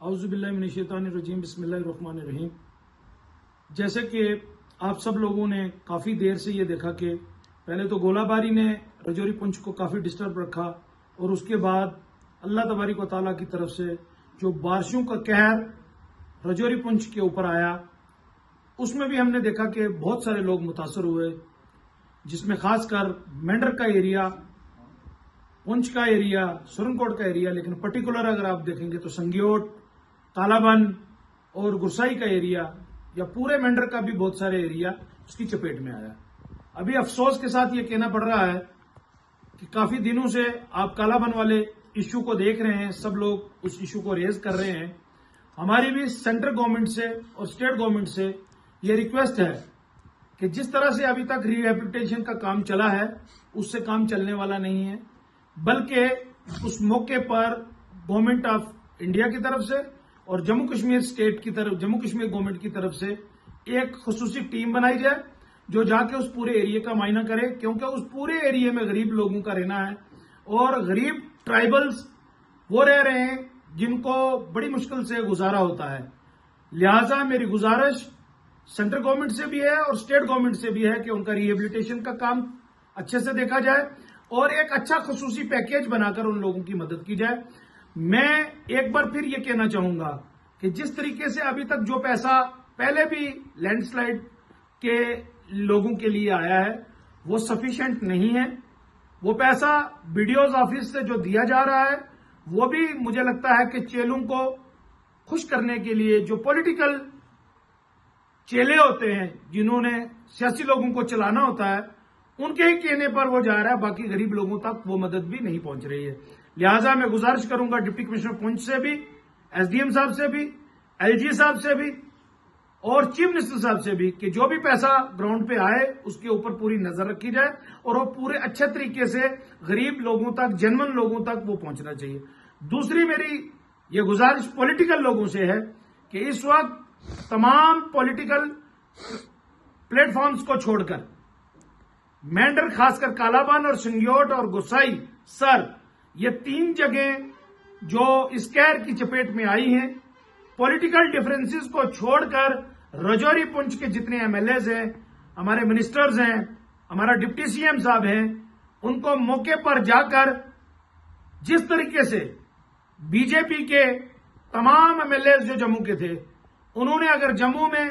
اعوذ باللہ من الشیطان الرجیم بسم اللہ الرحمن الرحیم۔ جیسے کہ آپ سب لوگوں نے کافی دیر سے یہ دیکھا کہ پہلے تو گولہ باری نے رجوری پنچ کو کافی ڈسٹرب رکھا اور اس کے بعد اللہ تبارک و تعالیٰ کی طرف سے جو بارشوں کا قہر رجوری پنچ کے اوپر آیا اس میں بھی ہم نے دیکھا کہ بہت سارے لوگ متاثر ہوئے، جس میں خاص کر مینڈر کا ایریا، پنچ کا ایریا، سرنکوٹ کا ایریا، لیکن پرٹیکولر اگر آپ دیکھیں گے تو سنگیوٹ، کالابن اور گرسائی کا ایریا یا پورے مینڈر کا بھی بہت سارے ایریا اس کی چپیٹ میں آیا۔ ابھی افسوس کے ساتھ یہ کہنا پڑ رہا ہے کہ کافی دنوں سے آپ کالابن والے ایشو کو دیکھ رہے ہیں، سب لوگ اس ایشو کو ریز کر رہے ہیں۔ ہماری بھی سینٹرل گورنمنٹ سے اور اسٹیٹ گورنمنٹ سے یہ ریکویسٹ ہے کہ جس طرح سے ابھی تک ری ہیبلیٹیشن کا کام چلا ہے اس سے کام چلنے والا نہیں ہے، بلکہ اس موقع پر گورنمنٹ آف انڈیا کی طرف سے اور جموں کشمیر اسٹیٹ کی طرف، جموں کشمیر گورنمنٹ کی طرف سے ایک خصوصی ٹیم بنائی جائے جو جا کے اس پورے ایریے کا معائنہ کرے، کیونکہ اس پورے ایریے میں غریب لوگوں کا رہنا ہے اور غریب ٹرائبلز وہ رہ رہے ہیں جن کو بڑی مشکل سے گزارا ہوتا ہے۔ لہٰذا میری گزارش سینٹرل گورنمنٹ سے بھی ہے اور اسٹیٹ گورنمنٹ سے بھی ہے کہ ان کا ری ہیبلیٹیشن کا کام اچھے سے دیکھا جائے اور ایک اچھا خصوصی پیکیج بنا کر ان لوگوں کی مدد کی جائے۔ میں ایک بار پھر یہ کہنا چاہوں گا کہ جس طریقے سے ابھی تک جو پیسہ پہلے بھی لینڈ سلائیڈ کے لوگوں کے لیے آیا ہے وہ سفیشینٹ نہیں ہے۔ وہ پیسہ BDO's آفس سے جو دیا جا رہا ہے وہ بھی مجھے لگتا ہے کہ چیلوں کو خوش کرنے کے لیے، جو پولیٹیکل چیلے ہوتے ہیں جنہوں نے سیاسی لوگوں کو چلانا ہوتا ہے، ان کے ہی کہنے پر وہ جا رہا ہے، باقی غریب لوگوں تک وہ مدد بھی نہیں پہنچ رہی ہے۔ لہٰذا میں گزارش کروں گا ڈپٹی کمشنر پنچ سے بھی، SDM صاحب سے بھی، LG صاحب سے بھی اور چیف منسٹر صاحب سے بھی کہ جو بھی پیسہ گراؤنڈ پہ آئے اس کے اوپر پوری نظر رکھی جائے اور وہ پورے اچھے طریقے سے غریب لوگوں تک، جنون لوگوں تک وہ پہنچنا چاہیے۔ دوسری میری یہ گزارش پولیٹیکل لوگوں سے ہے کہ اس وقت تمام پولیٹیکل پلیٹ فارمز کو چھوڑ کر مینڈر، خاص کر کالابن اور سنگیوٹ اور گسائی سر، یہ تین جگہیں جو اس قہر کی چپیٹ میں آئی ہیں، پولیٹیکل ڈیفرنسز کو چھوڑ کر رجوری پنچ کے جتنے MLAs ہیں، ہمارے منسٹرز ہیں، ہمارا ڈپٹی CM صاحب ہیں، ان کو موقع پر جا کر جس طریقے سے BJP کے تمام MLAs جو جموں کے تھے، انہوں نے اگر جموں میں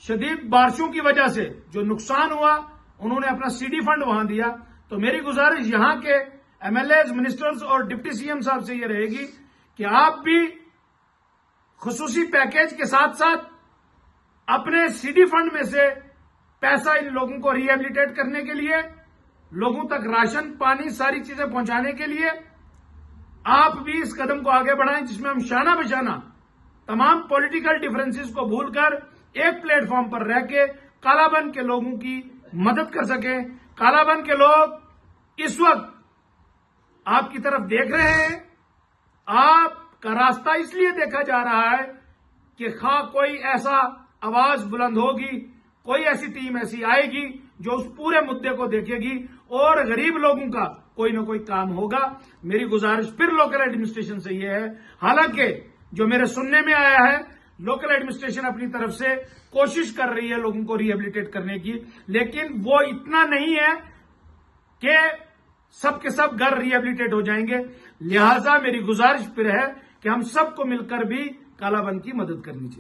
شدید بارشوں کی وجہ سے جو نقصان ہوا انہوں نے اپنا CD فنڈ وہاں دیا، تو میری گزارش یہاں کے MLAs، منسٹرز اور ڈپٹی CM صاحب سے یہ رہے گی کہ آپ بھی خصوصی پیکیج کے ساتھ ساتھ اپنے CD فنڈ میں سے پیسہ ان لوگوں کو ری ہیبلیٹیٹ کرنے کے لیے، لوگوں تک راشن، پانی، ساری چیزیں پہنچانے کے لیے آپ بھی اس قدم کو آگے بڑھائیں، جس میں ہم شانہ بشانہ تمام پولیٹیکل ڈیفرنسز کو بھول کر ایک پلیٹ فارم پر رہ کے کالابن کے لوگوں کی مدد کر سکیں۔ کالابن کے لوگ اس وقت آپ کی طرف دیکھ رہے ہیں، آپ کا راستہ اس لیے دیکھا جا رہا ہے کہ خواہ کوئی ایسا آواز بلند ہوگی، کوئی ایسی ٹیم ایسی آئے گی جو اس پورے مدعے کو دیکھے گی اور غریب لوگوں کا کوئی نہ کوئی کام ہوگا۔ میری گزارش پھر لوکل ایڈمنسٹریشن سے یہ ہے، حالانکہ جو میرے سننے میں آیا ہے لوکل ایڈمنسٹریشن اپنی طرف سے کوشش کر رہی ہے لوگوں کو ری ہیبلیٹیٹ کرنے کی، لیکن وہ اتنا نہیں ہے کہ سب کے سب گھر ری ہیبلیٹیٹ ہو جائیں گے۔ لہٰذا میری گزارش پھر ہے کہ ہم سب کو مل کر بھی کالابن کی مدد کرنی چاہیے۔